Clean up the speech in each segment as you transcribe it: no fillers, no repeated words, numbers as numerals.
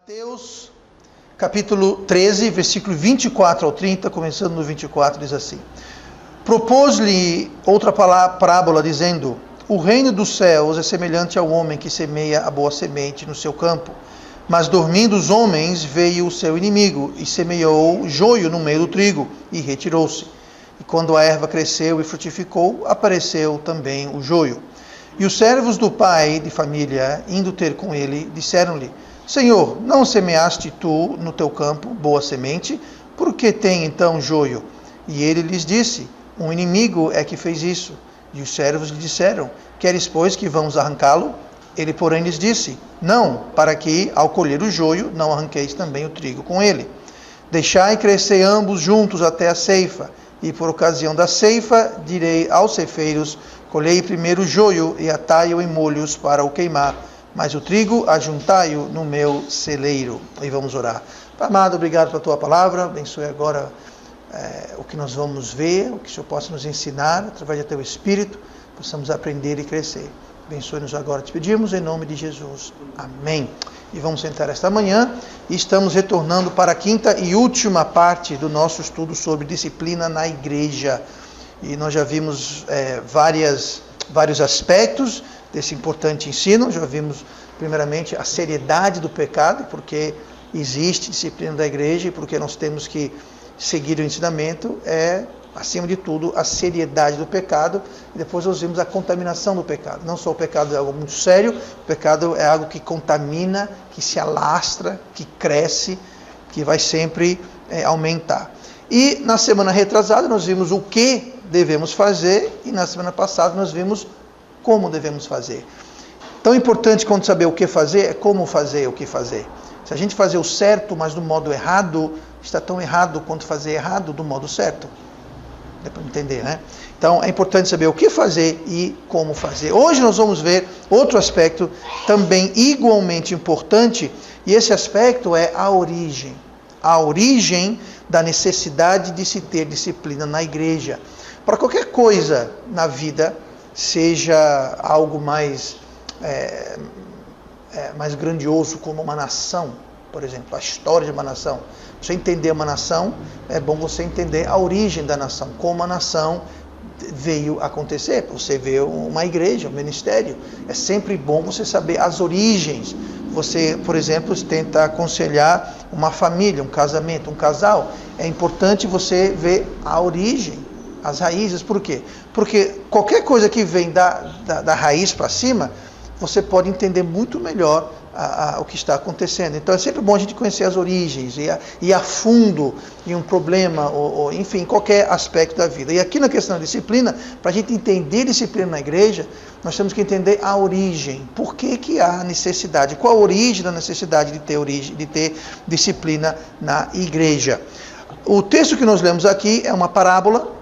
Mateus, capítulo 13, versículo 24 ao 30, começando no 24, diz assim: Propôs-lhe outra parábola, dizendo: O reino dos céus é semelhante ao homem que semeia a boa semente no seu campo. Mas dormindo os homens, veio o seu inimigo, e semeou joio no meio do trigo, e retirou-se. E quando a erva cresceu e frutificou, apareceu também o joio. E os servos do pai de família, indo ter com ele, disseram-lhe: Senhor, não semeaste tu no teu campo boa semente? Por que tem então joio? E ele lhes disse: Um inimigo é que fez isso. E os servos lhe disseram: Queres, pois, que vamos arrancá-lo? Ele, porém, lhes disse: Não, para que, ao colher o joio, não arranqueis também o trigo com ele. Deixai crescer ambos juntos até a ceifa. E por ocasião da ceifa, direi aos ceifeiros: Colhei primeiro o joio e atai-o em molhos para o queimar, mas o trigo ajuntai-o no meu celeiro. E vamos orar. Pai amado, obrigado pela tua palavra. Abençoe agora o que nós vamos ver, o que o Senhor possa nos ensinar, através do teu Espírito, possamos aprender e crescer. Abençoe-nos agora, te pedimos, em nome de Jesus. Amém. E vamos sentar esta manhã e estamos retornando para a quinta e última parte do nosso estudo sobre disciplina na igreja. E nós já vimos vários aspectos desse importante ensino. Já vimos, primeiramente, a seriedade do pecado, porque existe disciplina da igreja e porque nós temos que seguir o ensinamento, acima de tudo, a seriedade do pecado. E depois nós vimos a contaminação do pecado. Não só o pecado é algo muito sério, o pecado é algo que contamina, que se alastra, que cresce, que vai sempre aumentar. E na semana retrasada nós vimos o que devemos fazer, e na semana passada nós vimos como devemos fazer. Tão importante quanto saber o que fazer é como fazer o que fazer. Se a gente fazer o certo, mas do modo errado, está tão errado quanto fazer errado do modo certo. Dá para entender, né? Então é importante saber o que fazer e como fazer. Hoje nós vamos ver outro aspecto também igualmente importante, e esse aspecto é a origem. A origem da necessidade de se ter disciplina na igreja. Para qualquer coisa na vida, seja algo mais grandioso, como uma nação, por exemplo, a história de uma nação. Você entender uma nação, é bom você entender a origem da nação, como a nação veio acontecer. Você vê uma igreja, um ministério, é sempre bom você saber as origens. Você, por exemplo, tenta aconselhar uma família, um casamento, um casal, é importante você ver a origem, as raízes. Por quê? Porque qualquer coisa que vem da raiz para cima, você pode entender muito melhor o que está acontecendo. Então é sempre bom a gente conhecer as origens, ir a fundo em um problema, ou enfim, qualquer aspecto da vida. E aqui na questão da disciplina, para a gente entender disciplina na igreja, nós temos que entender a origem. Por que há necessidade? Qual a origem da necessidade de ter disciplina na igreja? O texto que nós lemos aqui é uma parábola.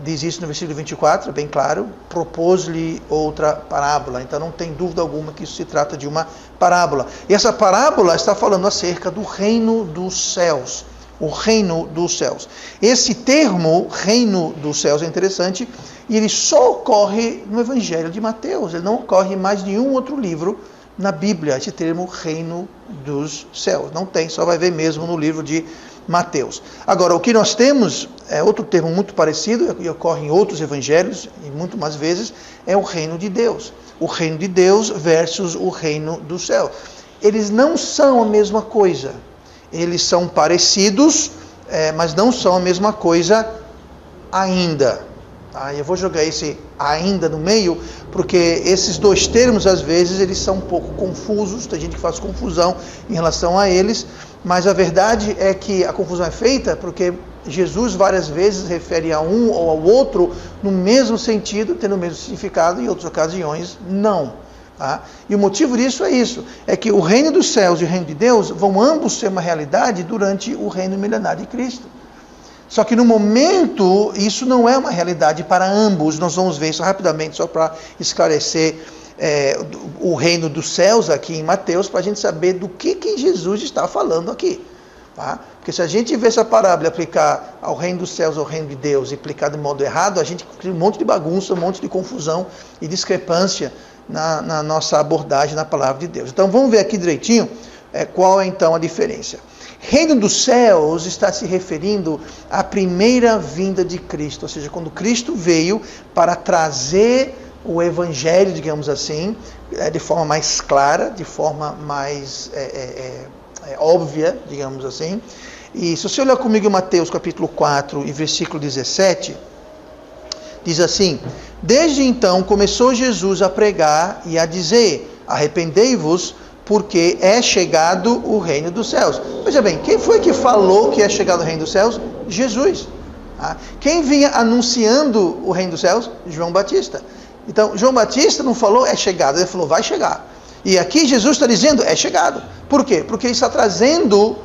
Diz isso no versículo 24, bem claro: propôs-lhe outra parábola. Então não tem dúvida alguma que isso se trata de uma parábola. E essa parábola está falando acerca do reino dos céus. O reino dos céus. Esse termo, reino dos céus, é interessante, e ele só ocorre no Evangelho de Mateus. Ele não ocorre em mais nenhum outro livro na Bíblia, esse termo reino dos céus. Não tem, só vai ver mesmo no livro de Mateus. Agora, o que nós temos é outro termo muito parecido, e ocorre em outros evangelhos, e muito mais vezes, é o reino de Deus. O reino de Deus versus o reino do céu. Eles não são a mesma coisa. Eles são parecidos, mas não são a mesma coisa ainda. Eu vou jogar esse ainda no meio, porque esses dois termos, às vezes, eles são um pouco confusos. Tem gente que faz confusão em relação a eles, mas a verdade é que a confusão é feita porque Jesus várias vezes refere a um ou ao outro no mesmo sentido, tendo o mesmo significado, e em outras ocasiões não. Tá? E o motivo disso é que o reino dos céus e o reino de Deus vão ambos ser uma realidade durante o reino milenário de Cristo. Só que no momento, isso não é uma realidade para ambos. Nós vamos ver isso rapidamente, só para esclarecer o reino dos céus aqui em Mateus, para a gente saber do que Jesus está falando aqui. Tá? Porque se a gente vê essa parábola e aplicar ao reino dos céus, ao reino de Deus, e aplicar de modo errado, a gente cria um monte de bagunça, um monte de confusão e discrepância na nossa abordagem na palavra de Deus. Então vamos ver aqui direitinho Qual é então a diferença? Reino dos céus está se referindo à primeira vinda de Cristo, ou seja, quando Cristo veio para trazer o evangelho, digamos assim, de forma mais clara, de forma mais óbvia, digamos assim. E se você olhar comigo em Mateus capítulo 4 e versículo 17, diz assim: desde então começou Jesus a pregar e a dizer: arrependei-vos, porque é chegado o reino dos céus. Veja bem, quem foi que falou que é chegado o reino dos céus? Jesus. Quem vinha anunciando o reino dos céus? João Batista. Então, João Batista não falou é chegado, ele falou vai chegar. E aqui Jesus está dizendo é chegado. Por quê? Porque ele está trazendo,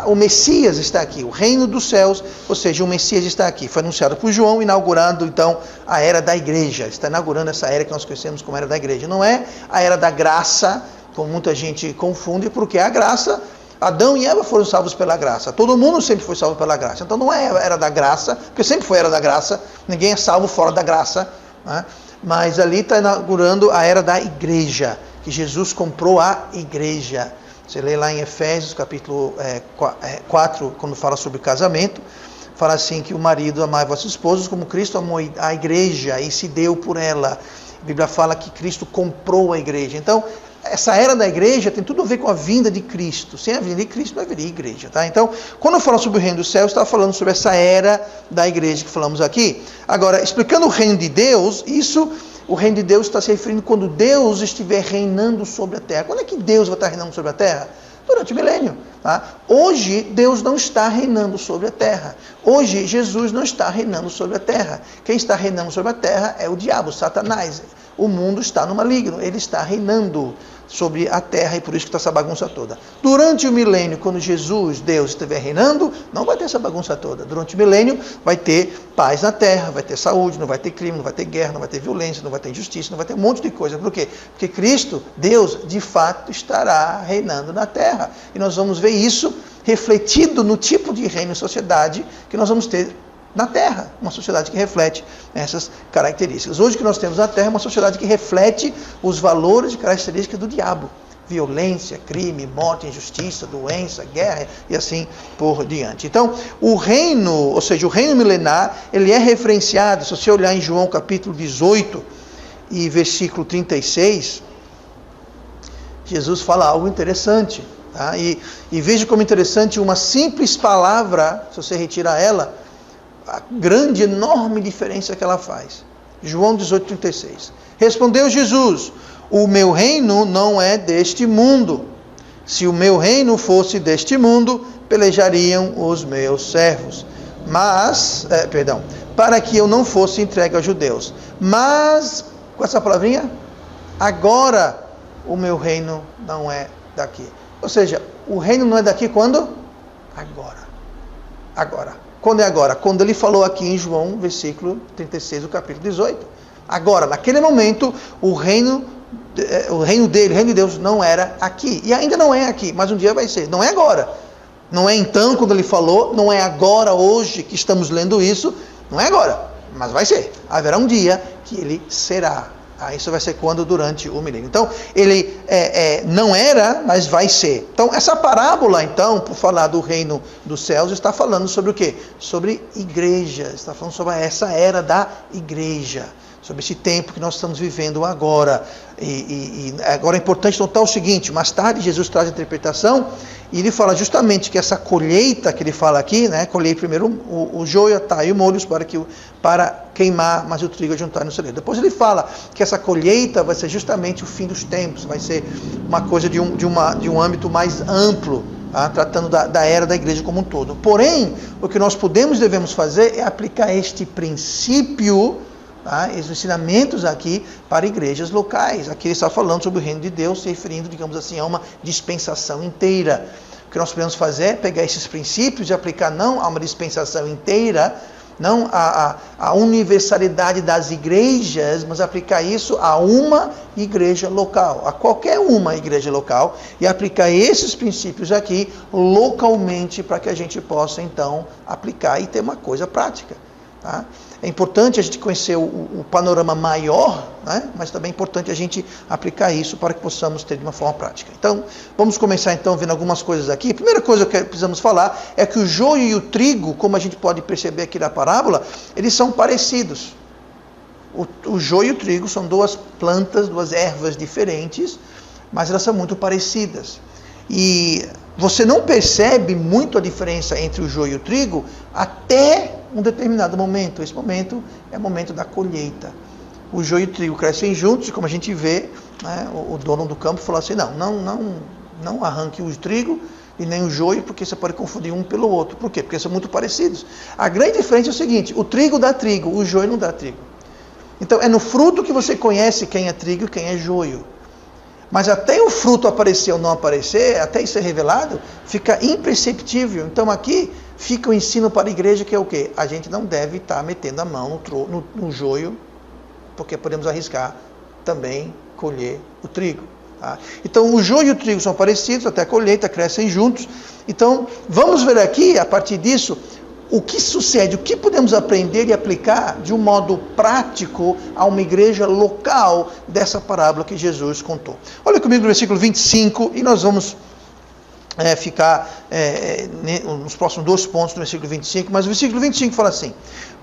o Messias está aqui, o reino dos céus, ou seja, o Messias está aqui. Foi anunciado por João, inaugurando então a era da igreja. Está inaugurando essa era que nós conhecemos como era da igreja. Não é a era da graça, como muita gente confunde, porque a graça, Adão e Eva foram salvos pela graça. Todo mundo sempre foi salvo pela graça. Então não é a era da graça, porque sempre foi a era da graça. Ninguém é salvo fora da graça. Mas ali está inaugurando a era da igreja, que Jesus comprou a igreja. Você lê lá em Efésios capítulo 4, quando fala sobre casamento, fala assim que o marido amai vossos esposos como Cristo amou a igreja e se deu por ela. A Bíblia fala que Cristo comprou a igreja. Então, essa era da igreja tem tudo a ver com a vinda de Cristo. Sem a vinda de Cristo não haveria igreja, tá? Então, quando eu falo sobre o reino dos céus, está falando sobre essa era da igreja que falamos aqui. Agora, explicando o reino de Deus, o reino de Deus está se referindo quando Deus estiver reinando sobre a terra. Quando é que Deus vai estar reinando sobre a terra? Durante o milênio. Tá? Hoje, Deus não está reinando sobre a terra. Hoje, Jesus não está reinando sobre a terra. Quem está reinando sobre a terra é o diabo, Satanás. O mundo está no maligno, ele está reinando sobre a terra e por isso que está essa bagunça toda. Durante o milênio, quando Jesus, Deus, estiver reinando, não vai ter essa bagunça toda. Durante o milênio vai ter paz na terra, vai ter saúde, não vai ter crime, não vai ter guerra, não vai ter violência, não vai ter injustiça, não vai ter um monte de coisa. Por quê? Porque Cristo, Deus, de fato estará reinando na terra. E nós vamos ver isso refletido no tipo de reino e sociedade que nós vamos ter na Terra, uma sociedade que reflete essas características. Hoje o que nós temos na Terra é uma sociedade que reflete os valores e características do diabo. Violência, crime, morte, injustiça, doença, guerra e assim por diante. Então, o reino, ou seja, o reino milenar, ele é referenciado, se você olhar em João capítulo 18 e versículo 36, Jesus fala algo interessante. Tá? E veja como interessante uma simples palavra, se você retirar ela, a grande, enorme diferença que ela faz. João 18:36. Respondeu Jesus: o meu reino não é deste mundo. Se o meu reino fosse deste mundo, pelejariam os meus servos. Para que eu não fosse entregue aos judeus. Mas, com essa palavrinha, agora o meu reino não é daqui. Ou seja, o reino não é daqui quando? Agora. Quando é agora? Quando ele falou aqui em João, versículo 36 do capítulo 18. Agora, naquele momento, o reino dele, o reino de Deus não era aqui. E ainda não é aqui, mas um dia vai ser. Não é agora. Não é então quando ele falou, não é agora, hoje, que estamos lendo isso. Não é agora, mas vai ser. Haverá um dia que ele será. Isso vai ser quando? Durante o milênio. Então, ele não era, mas vai ser. Então, essa parábola, então, por falar do reino dos céus, está falando sobre o quê? Sobre igreja. Está falando sobre essa era da igreja. Sobre esse tempo que nós estamos vivendo agora. E agora é importante notar o seguinte: mais tarde Jesus traz a interpretação e ele fala justamente que essa colheita que ele fala aqui, né, colhei primeiro o joio, a talha e o molhos para queimar, mas o trigo a juntar no celeiro. Depois ele fala que essa colheita vai ser justamente o fim dos tempos, vai ser uma coisa de um âmbito mais amplo, tá? Tratando da era da igreja como um todo. Porém, o que nós podemos e devemos fazer é aplicar este princípio, os ensinamentos aqui para igrejas locais. Aqui ele está falando sobre o reino de Deus, se referindo, digamos assim, a uma dispensação inteira. O que nós podemos fazer é pegar esses princípios e aplicar não a uma dispensação inteira, não a universalidade das igrejas, mas aplicar isso a uma igreja local, a qualquer uma igreja local, e aplicar esses princípios aqui localmente para que a gente possa então aplicar e ter uma coisa prática. Tá? É importante a gente conhecer o panorama maior, né? Mas também é importante a gente aplicar isso para que possamos ter de uma forma prática. Então, vamos começar então vendo algumas coisas aqui. A primeira coisa que precisamos falar é que o joio e o trigo, como a gente pode perceber aqui na parábola, eles são parecidos. O joio e o trigo são duas plantas, duas ervas diferentes, mas elas são muito parecidas. E você não percebe muito a diferença entre o joio e o trigo até um determinado momento. Esse momento é o momento da colheita. O joio e o trigo crescem juntos e, como a gente vê, né, o dono do campo falou assim, não arranque o trigo e nem o joio, porque você pode confundir um pelo outro. Por quê? Porque são muito parecidos. A grande diferença é o seguinte, o trigo dá trigo, o joio não dá trigo. Então, é no fruto que você conhece quem é trigo e quem é joio. Mas até o fruto aparecer ou não aparecer, até isso ser revelado, fica imperceptível. Então aqui fica o ensino para a igreja, que é o quê? A gente não deve estar metendo a mão no joio, porque podemos arriscar também colher o trigo. Tá? Então o joio e o trigo são parecidos, até a colheita crescem juntos. Então vamos ver aqui, a partir disso, o que sucede, o que podemos aprender e aplicar de um modo prático a uma igreja local dessa parábola que Jesus contou. Olha comigo no versículo 25 e nós vamos ficar nos próximos 2 pontos do versículo 25, mas o versículo 25 fala assim,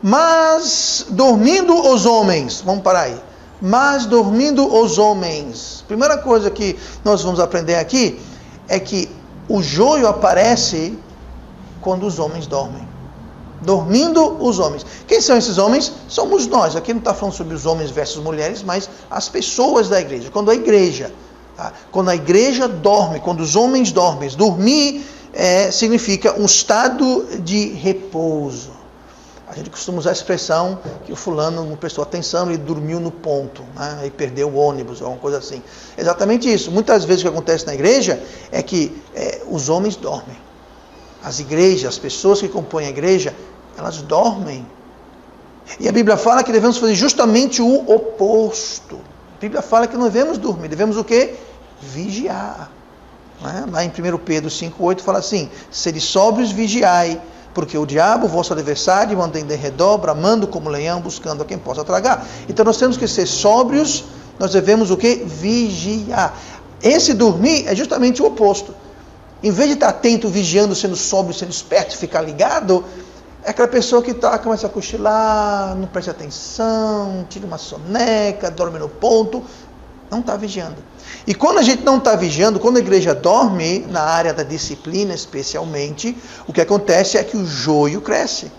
mas dormindo os homens, vamos parar aí, mas dormindo os homens, primeira coisa que nós vamos aprender aqui é que o joio aparece quando os homens dormem. Dormindo os homens. Quem são esses homens? Somos nós. Aqui não está falando sobre os homens versus mulheres, mas as pessoas da igreja. Quando a igreja dorme, quando os homens dormem. Dormir significa um estado de repouso. A gente costuma usar a expressão que o fulano não prestou atenção, ele dormiu no ponto, né? E perdeu o ônibus, ou alguma coisa assim. Exatamente isso. Muitas vezes o que acontece na igreja é que os homens dormem. As igrejas, as pessoas que compõem a igreja, elas dormem. E a Bíblia fala que devemos fazer justamente o oposto. A Bíblia fala que não devemos dormir, devemos o quê? Vigiar. Lá em 1 Pedro 5,8 fala assim, sede sóbrios, vigiai, porque o diabo, vosso adversário, anda em derredor, bramando como leão, buscando a quem possa tragar. Então nós temos que ser sóbrios, nós devemos o quê? Vigiar. Esse dormir é justamente o oposto. Em vez de estar atento, vigiando, sendo sóbrio, sendo esperto, ficar ligado, é aquela pessoa que começa a cochilar, não presta atenção, tira uma soneca, dorme no ponto, não está vigiando. E quando a gente não está vigiando, quando a igreja dorme, na área da disciplina especialmente, o que acontece é que o joio cresce.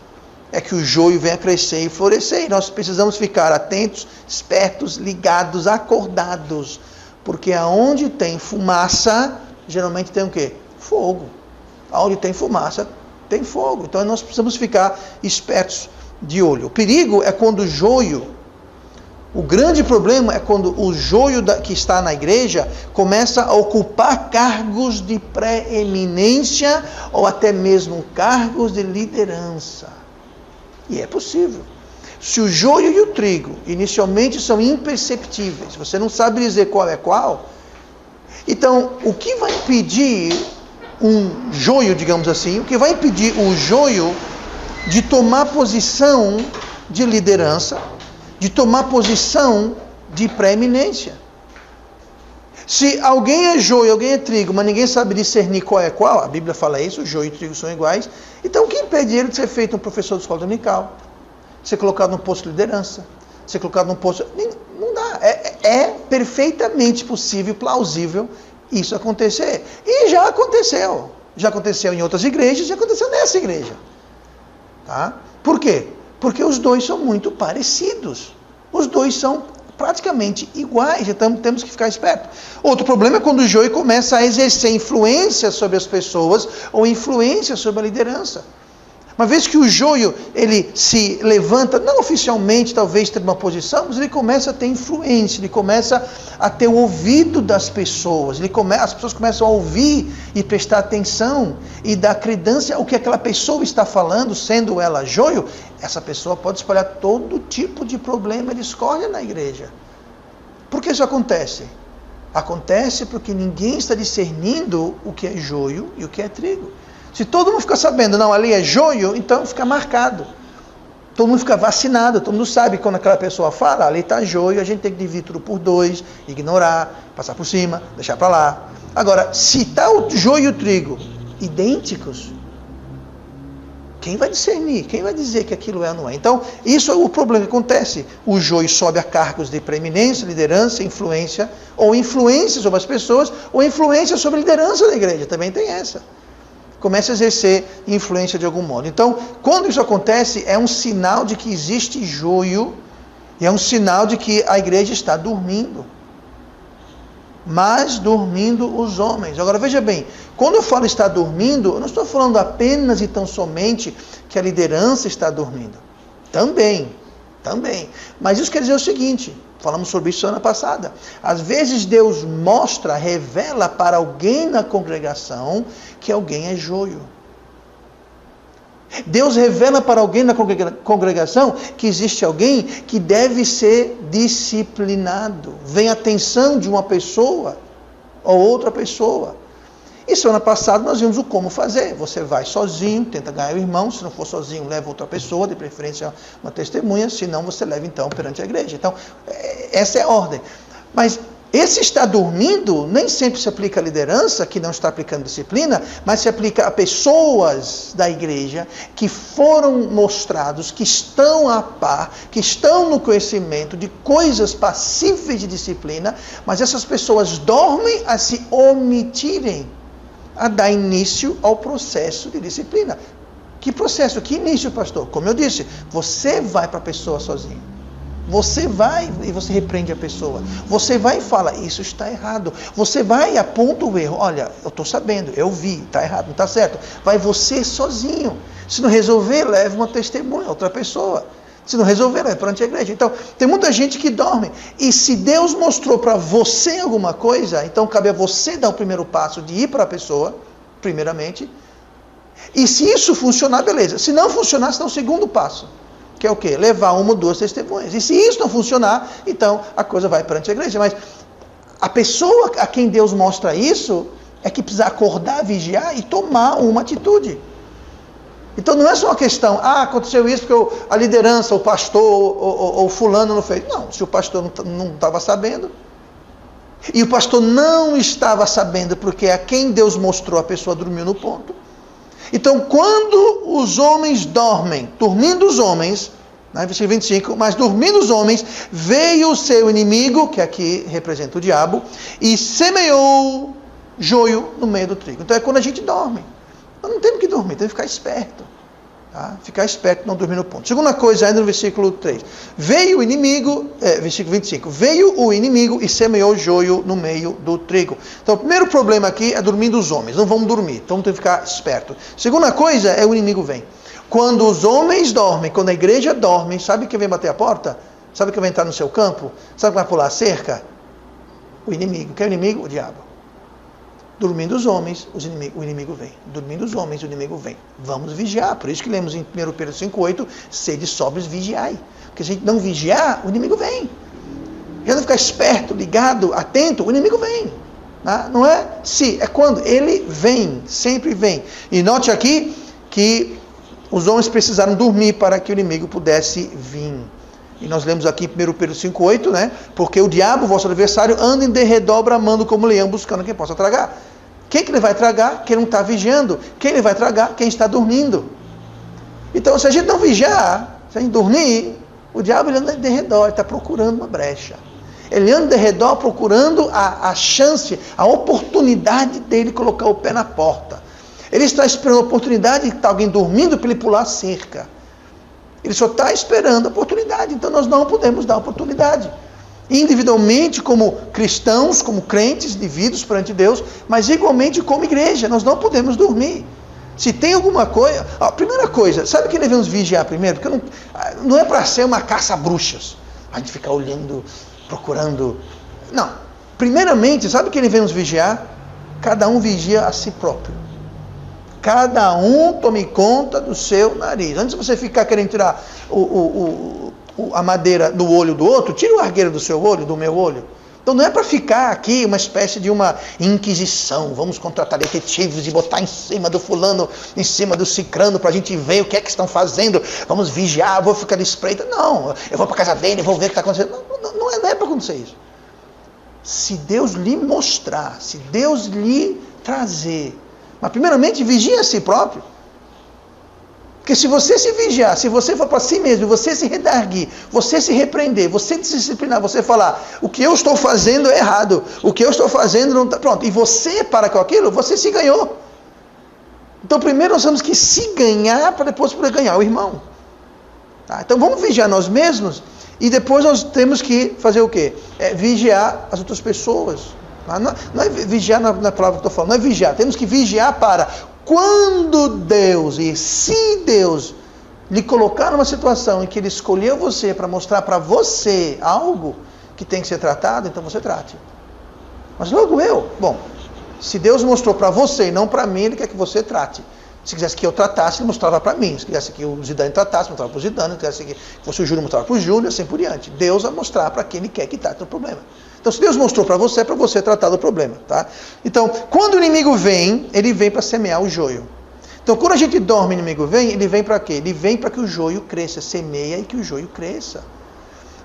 É que o joio vem a crescer e florescer. E nós precisamos ficar atentos, espertos, ligados, acordados. Porque aonde tem fumaça, geralmente tem o quê? Fogo. Onde tem fumaça, tem fogo. Então nós precisamos ficar espertos de olho. O perigo é quando o joio, o grande problema é quando o joio que está na igreja começa a ocupar cargos de preeminência ou até mesmo cargos de liderança. E é possível. Se o joio e o trigo inicialmente são imperceptíveis, você não sabe dizer qual é qual, então o que vai impedir um joio, digamos assim, o que vai impedir o joio de tomar posição de liderança, de tomar posição de preeminência? Se alguém é joio, alguém é trigo, mas ninguém sabe discernir qual é qual, a Bíblia fala isso, o joio e o trigo são iguais, então o que impede ele de ser feito um professor de escola dominical, de ser colocado num posto de liderança, de ser colocado num posto... Não dá, é perfeitamente possível, plausível isso acontecer. E já aconteceu em outras igrejas, já aconteceu nessa igreja. Tá? Por quê? Porque os dois são muito parecidos. Os dois são praticamente iguais, então temos que ficar esperto. Outro problema é quando o joio começa a exercer influência sobre as pessoas ou influência sobre a liderança. Uma vez que o joio ele se levanta, não oficialmente talvez ter uma posição, mas ele começa a ter influência, ele começa a ter o ouvido das pessoas, as pessoas começam a ouvir e prestar atenção e dar credência ao que aquela pessoa está falando, sendo ela joio, essa pessoa pode espalhar todo tipo de problema e discórdia na igreja. Por que isso acontece? Acontece porque ninguém está discernindo o que é joio e o que é trigo. Se todo mundo ficar sabendo, não, ali é joio, então fica marcado. Todo mundo fica vacinado, todo mundo sabe que quando aquela pessoa fala, ali está joio, a gente tem que dividir tudo por 2, ignorar, passar por cima, deixar para lá. Agora, se está o joio e o trigo idênticos, quem vai discernir? Quem vai dizer que aquilo é ou não é? Então, isso é o problema que acontece. O joio sobe a cargos de preeminência, liderança, influência, ou influência sobre as pessoas, ou influência sobre a liderança da igreja. Também tem essa. Começa a exercer influência de algum modo. Então, quando isso acontece, é um sinal de que existe joio, e é um sinal de que a igreja está dormindo. Mas dormindo os homens. Agora veja bem, quando eu falo estar dormindo, eu não estou falando apenas e tão somente que a liderança está dormindo. Também. Mas isso quer dizer o seguinte, falamos sobre isso semana passada. Às vezes Deus mostra, revela para alguém na congregação que alguém é joio. Deus revela para alguém na congregação que existe alguém que deve ser disciplinado. Vem a atenção de uma pessoa ou outra pessoa. E semana passada nós vimos o como fazer. Você vai sozinho, tenta ganhar o irmão. Se não for sozinho, leva outra pessoa, de preferência uma testemunha. Se não, você leva então perante a igreja. Então, essa é a ordem. Mas esse estar dormindo nem sempre se aplica à liderança, que não está aplicando disciplina, mas se aplica a pessoas da igreja que foram mostrados, que estão a par, que estão no conhecimento de coisas passíveis de disciplina, mas essas pessoas dormem a se omitirem a dar início ao processo de disciplina. Que processo? Que início, pastor? Como eu disse, você vai para a pessoa sozinho. Você vai e você repreende a pessoa. Você vai e fala, isso está errado. Você vai e aponta o erro. Olha, eu estou sabendo, eu vi, está errado, não está certo. Vai você sozinho. Se não resolver, leva uma testemunha, outra pessoa. Se não resolver, leva perante a igreja. Então, tem muita gente que dorme. E se Deus mostrou para você alguma coisa, então cabe a você dar o primeiro passo de ir para a pessoa, primeiramente. E se isso funcionar, beleza. Se não funcionar, você dá o segundo passo. Que é o quê? Levar uma ou duas testemunhas. E se isso não funcionar, então a coisa vai perante a igreja. Mas a pessoa a quem Deus mostra isso é que precisa acordar, vigiar e tomar uma atitude. Então não é só uma questão, aconteceu isso porque a liderança, o pastor ou fulano não fez. Não, se o pastor não estava sabendo, e o pastor não estava sabendo porque a quem Deus mostrou, a pessoa dormiu no ponto. Então, quando os homens dormem, dormindo os homens, versículo 25, mas dormindo os homens, veio o seu inimigo, que aqui representa o diabo, e semeou joio no meio do trigo. Então é quando a gente dorme. Nós não temos que dormir, temos que ficar esperto. Tá? Ficar esperto, não dormir no ponto. Segunda coisa, ainda no versículo 3. Veio o inimigo, versículo 25, veio o inimigo e semeou joio no meio do trigo. Então o primeiro problema aqui é dormindo os homens. Não vamos dormir, então temos que ficar esperto. Segunda coisa é o inimigo vem. Quando os homens dormem, quando a igreja dorme, sabe quem vem bater a porta? Sabe quem vai entrar no seu campo? Sabe quem vai pular a cerca? O inimigo. Quem é o inimigo? O diabo. Dormindo os homens, o inimigo vem. Dormindo os homens, o inimigo vem. Vamos vigiar. Por isso que lemos em 1 Pedro 5,8, sede sóbrios, vigiai. Porque se a gente não vigiar, o inimigo vem. E não ficar esperto, ligado, atento, o inimigo vem. Tá? Não é se, é quando. Ele vem, sempre vem. E note aqui que os homens precisaram dormir para que o inimigo pudesse vir. E nós lemos aqui em 1 Pedro 5,8, né? Porque o diabo, vosso adversário, anda em derredor, bramando como leão, buscando quem possa tragar. Quem que ele vai tragar? Quem não está vigiando. Quem ele vai tragar? Quem está dormindo. Então, se a gente não vigiar, se a gente dormir, o diabo ele anda em derredor, ele está procurando uma brecha. Ele anda em derredor procurando a chance, a oportunidade dele colocar o pé na porta. Ele está esperando a oportunidade de estar alguém dormindo para ele pular a cerca. Ele só está esperando a oportunidade, então nós não podemos dar oportunidade. Individualmente, como cristãos, como crentes, indivíduos perante Deus, mas igualmente como igreja, nós não podemos dormir. Se tem alguma coisa... primeira coisa, sabe que devemos vigiar primeiro? Porque não é para ser uma caça a bruxas. A gente ficar olhando, procurando... Não. Primeiramente, sabe que devemos vigiar? Cada um vigia a si próprio. Cada um tome conta do seu nariz. Antes de você ficar querendo tirar a madeira do olho do outro, tira o argueiro do seu olho, do meu olho. Então não é para ficar aqui uma espécie de uma inquisição, vamos contratar detetives e botar em cima do fulano, em cima do cicrano, para a gente ver o que é que estão fazendo, vamos vigiar, vou ficar de espreita. Não, eu vou para casa dele, vou ver o que está acontecendo. Não é para acontecer isso. Se Deus lhe mostrar, se Deus lhe trazer, mas primeiramente vigie a si próprio. Porque se você se vigiar, se você for para si mesmo, você se redarguir, você se repreender, você se disciplinar, você falar, o que eu estou fazendo é errado, o que eu estou fazendo não está... Pronto, e você para com aquilo, você se ganhou. Então primeiro nós temos que se ganhar para depois poder ganhar o irmão. Tá? Então vamos vigiar nós mesmos e depois nós temos que fazer o quê? Vigiar as outras pessoas. Não é vigiar na palavra que eu estou falando, não é vigiar, temos que vigiar para... Quando Deus, e se Deus lhe colocar numa situação em que Ele escolheu você para mostrar para você algo que tem que ser tratado, então você trate. Mas logo bom, se Deus mostrou para você e não para mim, Ele quer que você trate. Se quisesse que eu tratasse, Ele mostrava para mim. Se quisesse que o Zidane tratasse, mostrava para o Zidane. Se quisesse que fosse o Júlio, mostrava para o Júlio, assim por diante. Deus vai mostrar para quem Ele quer que trate o problema. Então, se Deus mostrou para você, é para você tratar do problema, tá? Então, quando o inimigo vem, ele vem para semear o joio. Então, quando a gente dorme, o inimigo vem, ele vem para quê? Ele vem para que o joio cresça, semeia e que o joio cresça.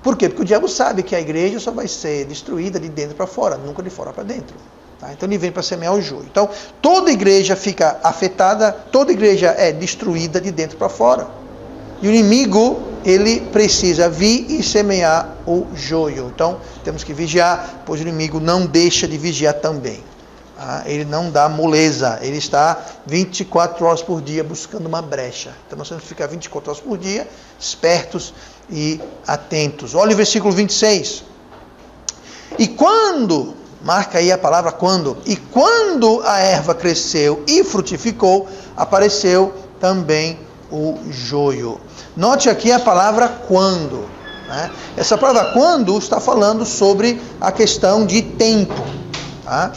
Por quê? Porque o diabo sabe que a igreja só vai ser destruída de dentro para fora, nunca de fora para dentro. Tá? Então, ele vem para semear o joio. Então, toda igreja fica afetada, toda igreja é destruída de dentro para fora. E o inimigo, ele precisa vir e semear o joio. Então, temos que vigiar, pois o inimigo não deixa de vigiar também. Ele não dá moleza, ele está 24 horas por dia buscando uma brecha. Então, nós temos que ficar 24 horas por dia, espertos e atentos. Olha o versículo 26. E quando, marca aí a palavra quando, e quando a erva cresceu e frutificou, apareceu também o joio. Note aqui a palavra quando. Né? Essa palavra quando está falando sobre a questão de tempo. Tá?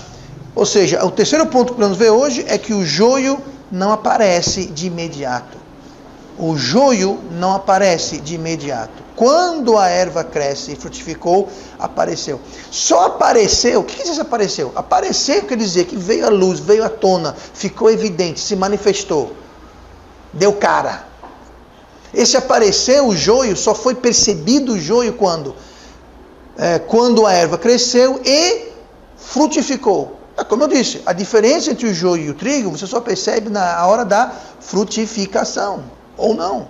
Ou seja, o terceiro ponto que vamos ver hoje é que o joio não aparece de imediato. O joio não aparece de imediato. Quando a erva cresce e frutificou, apareceu. Só apareceu, o que diz apareceu? Apareceu quer dizer que veio à luz, veio à tona, ficou evidente, se manifestou. Deu cara. Esse apareceu, o joio, só foi percebido o joio quando? Quando a erva cresceu e frutificou. Como eu disse, a diferença entre o joio e o trigo, você só percebe na hora da frutificação, ou não.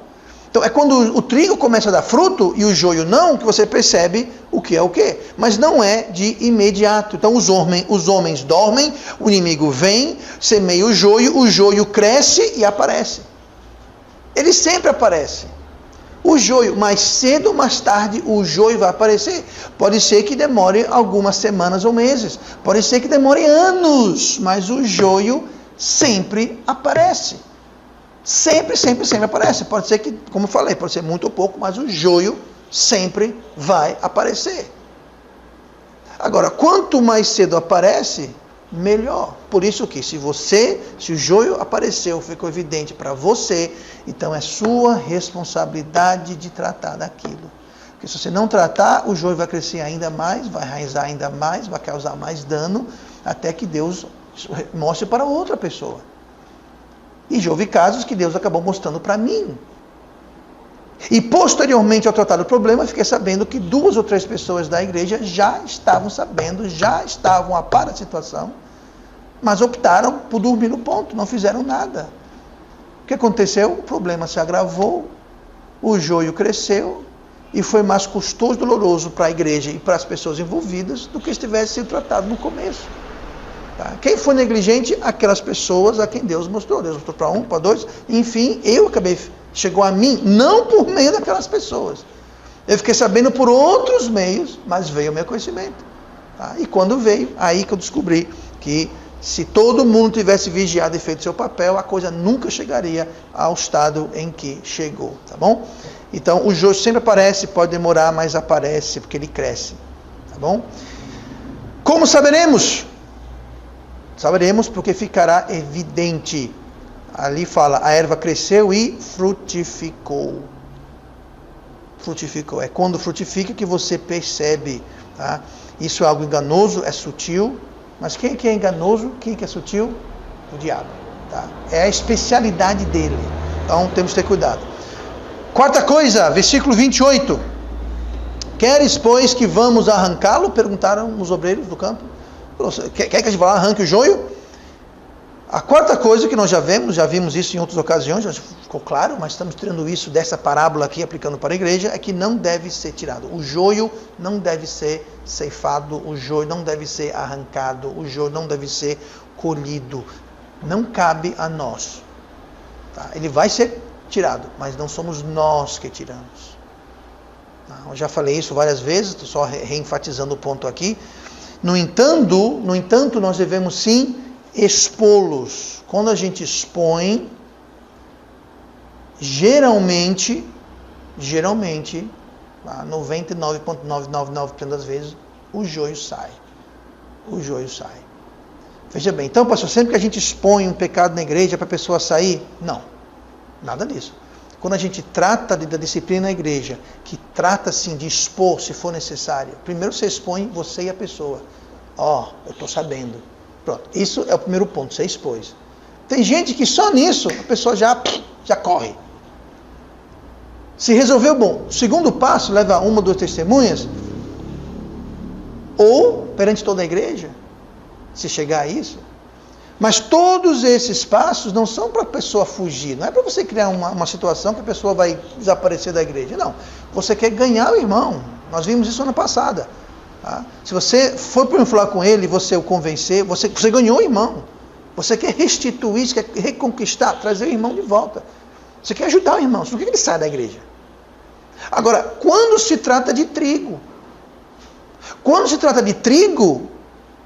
Então é quando o trigo começa a dar fruto e o joio não, que você percebe o que é o que. Mas não é de imediato. Então os homens dormem, o inimigo vem, semeia o joio cresce e aparece. Ele sempre aparece. O joio, mais cedo ou mais tarde, o joio vai aparecer. Pode ser que demore algumas semanas ou meses. Pode ser que demore anos. Mas o joio sempre aparece. Sempre, sempre, sempre aparece. Pode ser que, como eu falei, pode ser muito ou pouco, mas o joio sempre vai aparecer. Agora, quanto mais cedo aparece, melhor. Por isso que se o joio apareceu, ficou evidente para você, então é sua responsabilidade de tratar daquilo. Porque se você não tratar, o joio vai crescer ainda mais, vai enraizar ainda mais, vai causar mais dano, até que Deus mostre para outra pessoa. E já houve casos que Deus acabou mostrando para mim. E posteriormente ao tratar do problema, fiquei sabendo que 2 ou 3 pessoas da igreja já estavam sabendo, já estavam a par da situação, mas optaram por dormir no ponto, não fizeram nada. O que aconteceu? O problema se agravou, o joio cresceu e foi mais custoso e doloroso para a igreja e para as pessoas envolvidas do que se tivesse sido tratado no começo. Tá? Quem foi negligente? Aquelas pessoas a quem Deus mostrou. Deus mostrou para 1, para 2, enfim, chegou a mim, não por meio daquelas pessoas. Eu fiquei sabendo por outros meios, mas veio o meu conhecimento. Tá? E quando veio, aí que eu descobri que se todo mundo tivesse vigiado e feito seu papel, a coisa nunca chegaria ao estado em que chegou, tá bom? Então, o joio sempre aparece, pode demorar, mas aparece, porque ele cresce, tá bom? Como saberemos? Saberemos porque ficará evidente. Ali fala, a erva cresceu e frutificou. Frutificou. É quando frutifica que você percebe Tá? Isso é algo enganoso, é sutil. Mas quem que é enganoso? Quem que é sutil? O diabo. Tá? É a especialidade dele. Então temos que ter cuidado. Quarta coisa, versículo 28. Queres, pois, que vamos arrancá-lo? Perguntaram os obreiros do campo. Quer que a gente vá lá, arranque o joio? A quarta coisa que nós já vimos isso em outras ocasiões, já ficou claro, mas estamos tirando isso dessa parábola aqui, aplicando para a igreja, é que não deve ser tirado. O joio não deve ser ceifado, o joio não deve ser arrancado, o joio não deve ser colhido. Não cabe a nós. Tá? Ele vai ser tirado, mas não somos nós que tiramos. Eu já falei isso várias vezes, estou só reenfatizando o ponto aqui. No entanto, nós devemos sim expô-los. Quando a gente expõe, geralmente, 99,999% das vezes, o joio sai. O joio sai. Veja bem, então, pastor, sempre que a gente expõe um pecado na igreja para a pessoa sair, não, nada disso. Quando a gente trata da disciplina na igreja, que trata sim de expor se for necessário, primeiro você expõe você e a pessoa. Eu estou sabendo. Pronto, isso é o primeiro ponto, você expôs. Tem gente que só nisso a pessoa já corre. Se resolveu, bom, o segundo passo leva 1 ou 2 testemunhas, ou perante toda a igreja, se chegar a isso. Mas todos esses passos não são para a pessoa fugir, não é para você criar uma situação que a pessoa vai desaparecer da igreja, não. Você quer ganhar o irmão, nós vimos isso ano passado. Tá? Se você for para falar com ele, você o convencer, você ganhou o irmão. Você quer restituir, você quer reconquistar, trazer o irmão de volta. Você quer ajudar o irmão, por que ele sai da igreja? Agora, quando se trata de trigo,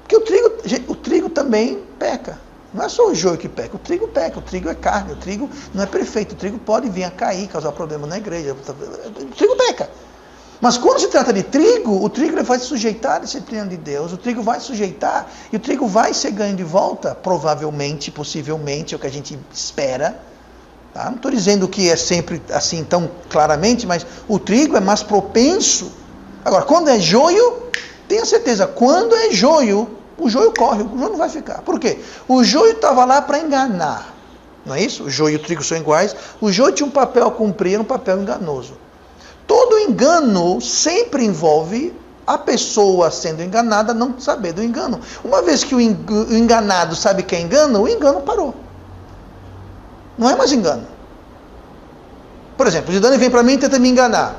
porque o trigo também peca. Não é só o joio que peca, o trigo é carne, o trigo não é perfeito, o trigo pode vir a cair, causar problema na igreja, o trigo peca. Mas quando se trata de trigo, o trigo ele vai se sujeitar à disciplina de Deus, o trigo vai se sujeitar e o trigo vai ser ganho de volta, provavelmente, possivelmente, é o que a gente espera. Tá? Não estou dizendo que é sempre assim tão claramente, mas o trigo é mais propenso. Agora, quando é joio, tenha certeza, quando é joio, o joio corre, o joio não vai ficar. Por quê? O joio estava lá para enganar. Não é isso? O joio e o trigo são iguais. O joio tinha um papel a cumprir, um papel enganoso. Todo engano sempre envolve a pessoa sendo enganada não saber do engano. Uma vez que o enganado sabe que é engano, o engano parou. Não é mais engano. Por exemplo, o Zidane vem para mim e tenta me enganar.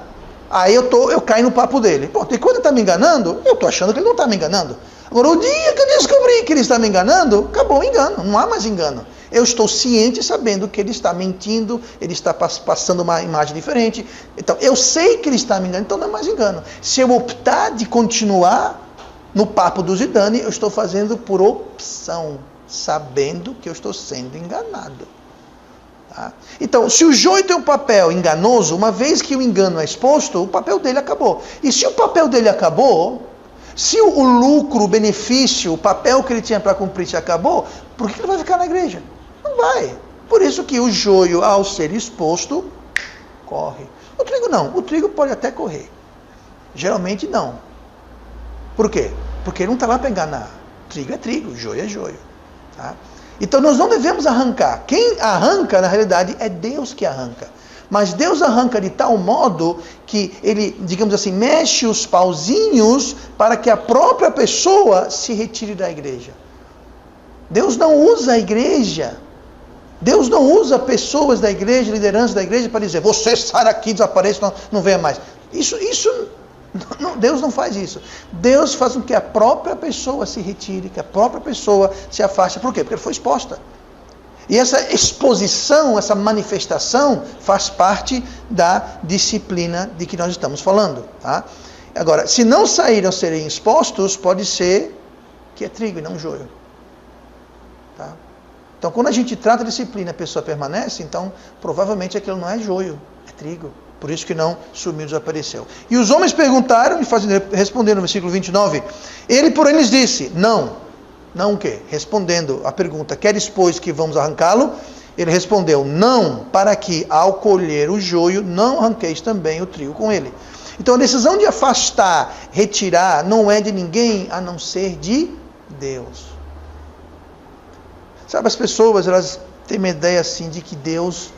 Aí eu caio no papo dele. Pô, e quando ele está me enganando, eu estou achando que ele não está me enganando. Agora, o dia que eu descobri que ele está me enganando, acabou o engano, não há mais engano. Eu estou ciente sabendo que ele está mentindo, ele está passando uma imagem diferente. Então, eu sei que ele está me enganando, então não é mais engano. Se eu optar de continuar no papo do Zidane, eu estou fazendo por opção, sabendo que eu estou sendo enganado. Tá? Então, se o joio tem um papel enganoso, uma vez que o engano é exposto, o papel dele acabou. E se o papel dele acabou, se o lucro, o benefício, o papel que ele tinha para cumprir se acabou, por que ele vai ficar na igreja? Não vai. Por isso que o joio, ao ser exposto, corre. O trigo não. O trigo pode até correr. Geralmente não. Por quê? Porque ele não está lá para enganar. Trigo é trigo, joio é joio. Tá? Então nós não devemos arrancar. Quem arranca, na realidade, é Deus que arranca. Mas Deus arranca de tal modo que ele, digamos assim, mexe os pauzinhos para que a própria pessoa se retire da igreja. Deus não usa a igreja. Deus não usa pessoas da igreja, liderança da igreja, para dizer, você sai daqui, desapareça, não venha mais. Deus não faz isso. Deus faz com que a própria pessoa se retire, que a própria pessoa se afaste. Por quê? Porque ela foi exposta. E essa exposição, essa manifestação, faz parte da disciplina de que nós estamos falando. Tá? Agora, se não saírem ou serem expostos, pode ser que é trigo e não joio. Tá? Então, quando a gente trata a disciplina e a pessoa permanece, então, provavelmente aquilo não é joio, é trigo. Por isso que não sumiu, desapareceu. E os homens perguntaram, e responderam no versículo 29, ele, porém, lhes disse, não o quê? Respondendo a pergunta, queres, pois, que vamos arrancá-lo? Ele respondeu, não, para que, ao colher o joio, não arranqueis também o trigo com ele. Então a decisão de afastar, retirar, não é de ninguém a não ser de Deus. Sabe, as pessoas, elas têm uma ideia assim de que Deus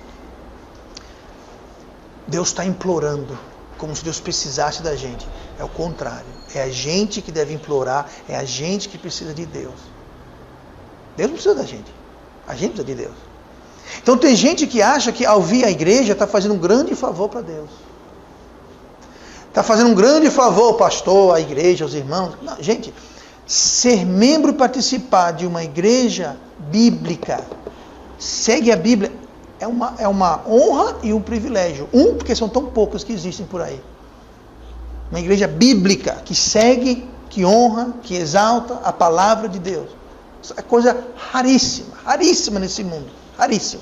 está implorando, como se Deus precisasse da gente. É o contrário. É a gente que deve implorar, é a gente que precisa de Deus. Deus não precisa da gente. A gente precisa de Deus. Então tem gente que acha que ao vir à igreja está fazendo um grande favor para Deus. Está fazendo um grande favor ao pastor, à igreja, aos irmãos. Não, gente, ser membro e participar de uma igreja bíblica, segue a Bíblia, é uma honra e um privilégio. Porque são tão poucos que existem por aí. Uma igreja bíblica que segue, que honra, que exalta a palavra de Deus. Isso é coisa raríssima, raríssima nesse mundo, raríssima.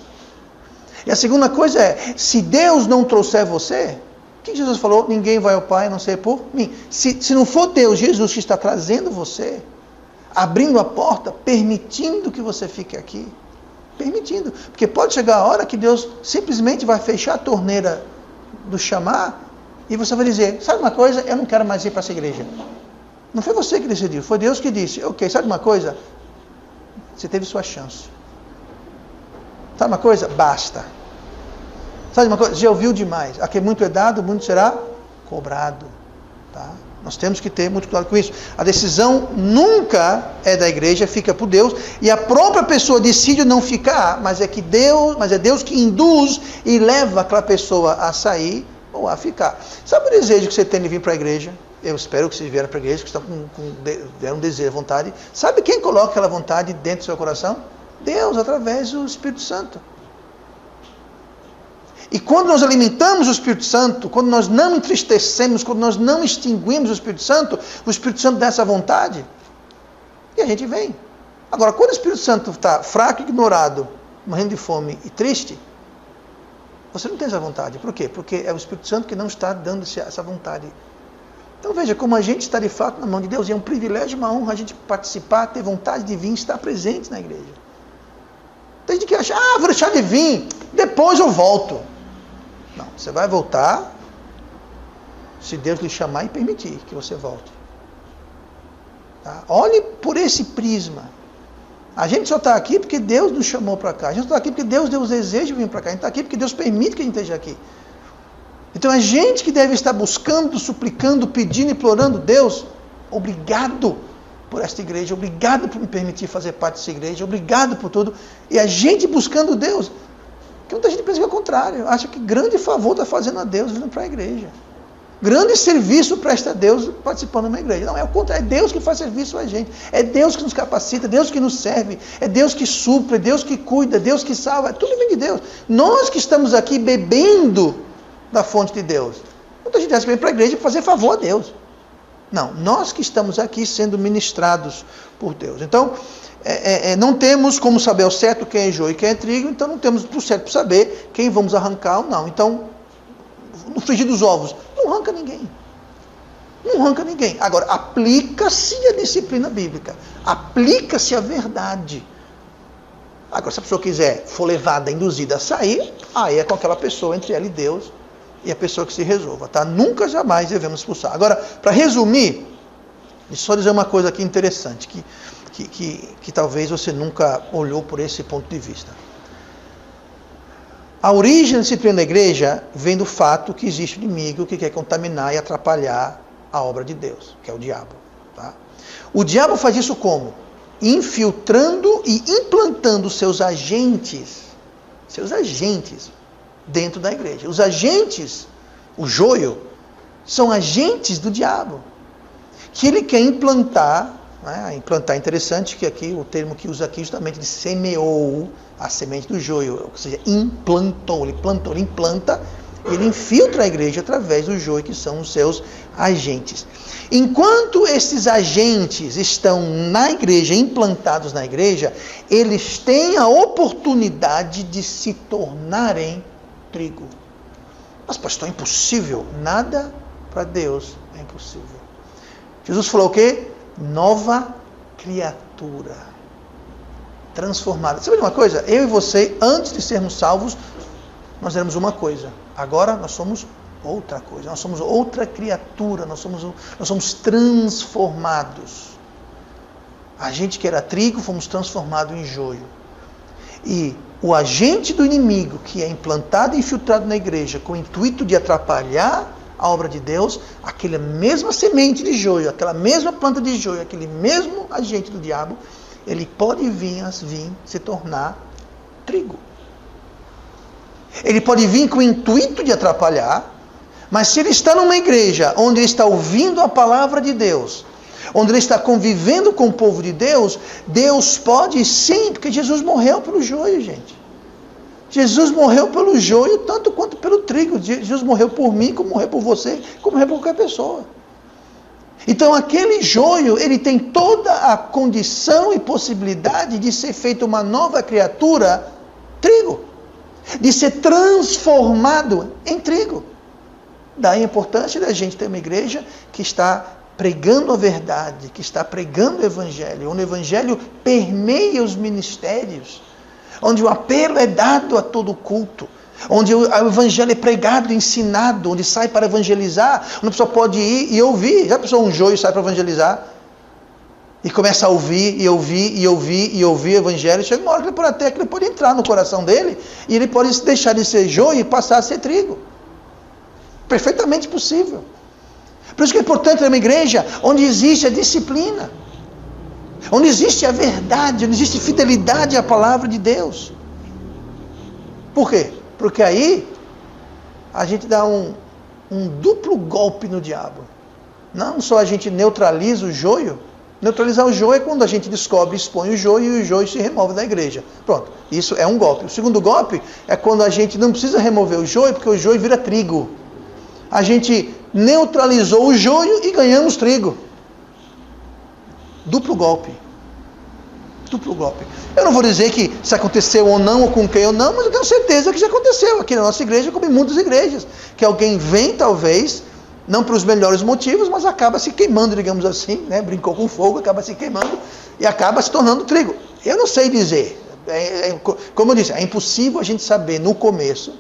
E a segunda coisa é, se Deus não trouxer você, o que Jesus falou? Ninguém vai ao Pai a não ser por mim. Se não for Deus, Jesus, que está trazendo você, abrindo a porta, permitindo que você fique aqui, permitindo, porque pode chegar a hora que Deus simplesmente vai fechar a torneira do chamar, e você vai dizer, sabe uma coisa? Eu não quero mais ir para essa igreja. Não foi você que decidiu, foi Deus que disse, ok, sabe uma coisa? Você teve sua chance. Sabe uma coisa? Basta. Sabe uma coisa? Já ouviu demais. A que muito é dado, muito será cobrado. Tá? Nós temos que ter muito cuidado com isso. A decisão nunca é da igreja, fica por Deus, e a própria pessoa decide não ficar, mas é Deus que induz e leva aquela pessoa a sair ou a ficar. Sabe o desejo que você tem de vir para a igreja? Eu espero que vocês vieram para a igreja, que estão com um desejo, vontade. Sabe quem coloca aquela vontade dentro do seu coração? Deus, através do Espírito Santo. E quando nós alimentamos o Espírito Santo, quando nós não entristecemos, quando nós não extinguimos o Espírito Santo dá essa vontade. E a gente vem. Agora, quando o Espírito Santo está fraco, ignorado, morrendo de fome e triste, você não tem essa vontade. Por quê? Porque é o Espírito Santo que não está dando essa vontade. Então veja como a gente está de fato na mão de Deus. E é um privilégio, uma honra a gente participar, ter vontade de vir, estar presente na igreja. Tem gente que acha, vou deixar de vir, depois eu volto. Não, você vai voltar se Deus lhe chamar e permitir que você volte. Tá? Olhe por esse prisma. A gente só está aqui porque Deus nos chamou para cá. A gente só está aqui porque Deus deu o desejo de vir para cá. A gente está aqui porque Deus permite que a gente esteja aqui. Então a gente que deve estar buscando, suplicando, pedindo, implorando, Deus, obrigado por esta igreja, obrigado por me permitir fazer parte dessa igreja, obrigado por tudo. E a gente buscando Deus, porque muita gente pensa que é o contrário, acha que grande favor está fazendo a Deus vindo para a igreja. Grande serviço presta a Deus participando de uma igreja. Não, é o contrário, é Deus que faz serviço a gente, é Deus que nos capacita, é Deus que nos serve, é Deus que supre, é Deus que cuida, é Deus que salva, tudo vem de Deus. Nós que estamos aqui bebendo da fonte de Deus. Muita gente acha que vem para a igreja para fazer favor a Deus. Não, nós que estamos aqui sendo ministrados por Deus. Então, não temos como saber ao certo quem é joio e quem é trigo, então não temos por certo para saber quem vamos arrancar ou não. Então, no frigir dos ovos, não arranca ninguém. Não arranca ninguém. Agora, aplica-se a disciplina bíblica. Aplica-se a verdade. Agora, se a pessoa for levada, induzida a sair, aí é com aquela pessoa, entre ela e Deus, e a pessoa que se resolva, tá? Nunca, jamais devemos expulsar. Agora, para resumir, deixa eu só dizer uma coisa aqui interessante, que talvez você nunca olhou por esse ponto de vista. A origem da disciplina da igreja vem do fato que existe um inimigo que quer contaminar e atrapalhar a obra de Deus, que é o diabo. Tá? O diabo faz isso como? Infiltrando e implantando seus agentes dentro da igreja. Os agentes, o joio, são agentes do diabo, que ele quer implantar, né? Implantar é interessante, que aqui o termo que usa aqui justamente, ele semeou a semente do joio, ou seja, implantou, ele implanta, ele infiltra a igreja através do joio, que são os seus agentes. Enquanto esses agentes estão na igreja, implantados na igreja, eles têm a oportunidade de se tornarem trigo. Mas pastor, é impossível? Nada para Deus é impossível. Jesus falou o quê? Nova criatura. Transformada. Sabe de uma coisa? Eu e você, antes de sermos salvos, nós éramos uma coisa. Agora nós somos outra coisa, nós somos outra criatura, nós somos transformados. A gente que era trigo, fomos transformados em joio. E o agente do inimigo, que é implantado e infiltrado na igreja, com o intuito de atrapalhar a obra de Deus, aquela mesma semente de joio, aquela mesma planta de joio, aquele mesmo agente do diabo, ele pode vir se tornar trigo. Ele pode vir com o intuito de atrapalhar, mas se ele está numa igreja onde ele está ouvindo a palavra de Deus, onde ele está convivendo com o povo de Deus, Deus pode sim, porque Jesus morreu pelo joio, gente. Jesus morreu pelo joio tanto quanto pelo trigo. Jesus morreu por mim, como morreu por você, como morreu por qualquer pessoa. Então aquele joio, ele tem toda a condição e possibilidade de ser feito uma nova criatura, trigo. De ser transformado em trigo. Daí a importância da gente ter uma igreja que está pregando a verdade, que está pregando o evangelho, onde o evangelho permeia os ministérios, onde o apelo é dado a todo culto, onde o evangelho é pregado, ensinado, onde sai para evangelizar, onde a pessoa pode ir e ouvir. Já pensou um joio sai para evangelizar? E começa a ouvir, e ouvir, e ouvir, e ouvir o evangelho. Chega uma hora que ele pode até, que ele pode entrar no coração dele, e ele pode deixar de ser joio e passar a ser trigo. Perfeitamente possível. Por isso que é importante ter uma igreja onde existe a disciplina, onde existe a verdade, onde existe fidelidade à palavra de Deus. Por quê? Porque aí a gente dá um duplo golpe no diabo. Não só a gente neutraliza o joio. Neutralizar o joio é quando a gente descobre, expõe o joio e o joio se remove da igreja. Pronto, isso é um golpe. O segundo golpe é quando a gente não precisa remover o joio, porque o joio vira trigo. A gente neutralizou o joio e ganhamos trigo. Duplo golpe. Duplo golpe. Eu não vou dizer que se aconteceu ou não, ou com quem ou não, mas eu tenho certeza que já aconteceu aqui na nossa igreja, como em muitas igrejas. Que alguém vem, talvez, não pelos melhores motivos, mas acaba se queimando, digamos assim, né? Brincou com fogo, acaba se queimando e acaba se tornando trigo. Eu não sei dizer. Como eu disse, é impossível a gente saber no começo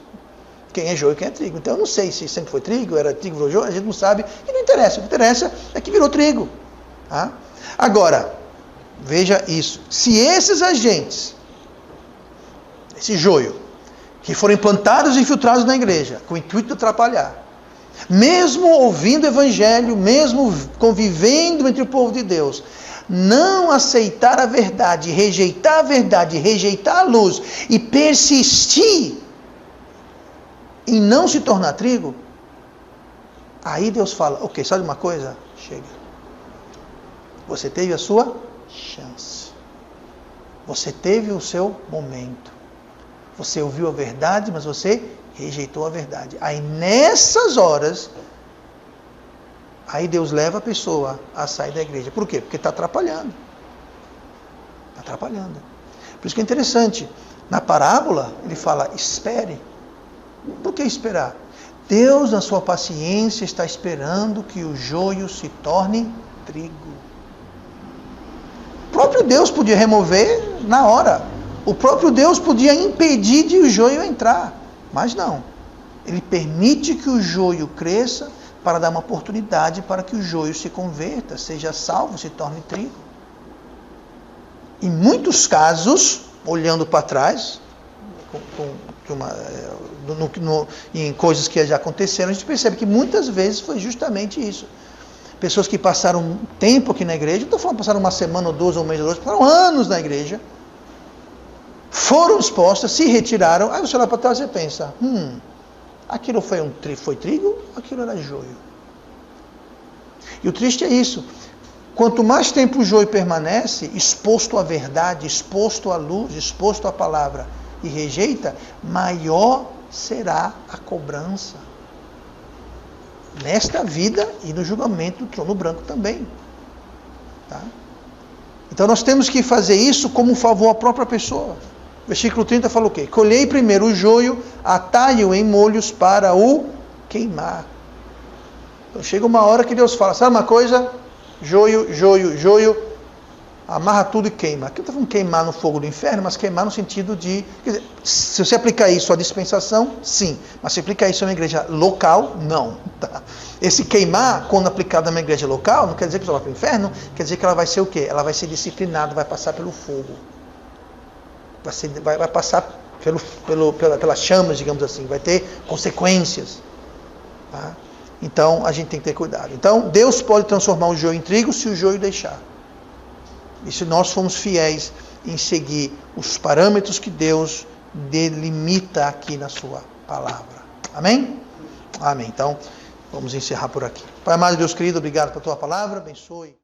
quem é joio e quem é trigo. Então eu não sei se sempre foi trigo, era trigo, virou joio, a gente não sabe e não interessa. O que interessa é que virou trigo. Tá? Agora, veja isso. Se esses agentes, esse joio, que foram implantados e infiltrados na igreja, com o intuito de atrapalhar, mesmo ouvindo o evangelho, mesmo convivendo entre o povo de Deus, não aceitar a verdade, rejeitar a luz e persistir em não se tornar trigo, aí Deus fala, ok, sabe uma coisa? Chega. Você teve a sua chance. Você teve o seu momento. Você ouviu a verdade, mas você rejeitou a verdade. Aí nessas horas, aí Deus leva a pessoa a sair da igreja. Por quê? Porque está atrapalhando. Está atrapalhando. Por isso que é interessante. Na parábola, ele fala, espere. Por que esperar? Deus, na sua paciência, está esperando que o joio se torne trigo. O próprio Deus podia remover na hora. O próprio Deus podia impedir de o joio entrar. Mas não. Ele permite que o joio cresça para dar uma oportunidade para que o joio se converta, seja salvo, se torne trigo. Em muitos casos, olhando para trás, em coisas que já aconteceram, a gente percebe que muitas vezes foi justamente isso. Pessoas que passaram um tempo aqui na igreja, não estou falando passaram uma semana ou duas ou um mês ou dois, passaram anos na igreja, foram expostas, se retiraram, aí você olha para trás e pensa, aquilo foi trigo, aquilo era joio. E o triste é isso. Quanto mais tempo o joio permanece, exposto à verdade, exposto à luz, exposto à palavra, e rejeita, maior será a cobrança. Nesta vida e no julgamento do trono branco também. Tá? Então nós temos que fazer isso como um favor à própria pessoa. Versículo 30 fala o quê? Colhei primeiro o joio, atai-o em molhos para o queimar. Então chega uma hora que Deus fala, sabe uma coisa? Joio, amarra tudo e queima. Aqui não está falando queimar no fogo do inferno, mas queimar no sentido de... Quer dizer, se você aplicar isso à dispensação, sim. Mas se aplicar isso a uma igreja local, não. Tá? Esse queimar, quando aplicado a uma igreja local, não quer dizer que ela vai para o inferno, quer dizer que ela vai ser o quê? Ela vai ser disciplinada, vai passar pelo fogo. Vai passar pelas chamas, digamos assim. Vai ter consequências. Tá? Então, a gente tem que ter cuidado. Então, Deus pode transformar o joio em trigo se o joio deixar. E se nós formos fiéis em seguir os parâmetros que Deus delimita aqui na sua palavra. Amém? Amém. Então, vamos encerrar por aqui. Pai amado, Deus querido, obrigado pela tua palavra. Abençoe.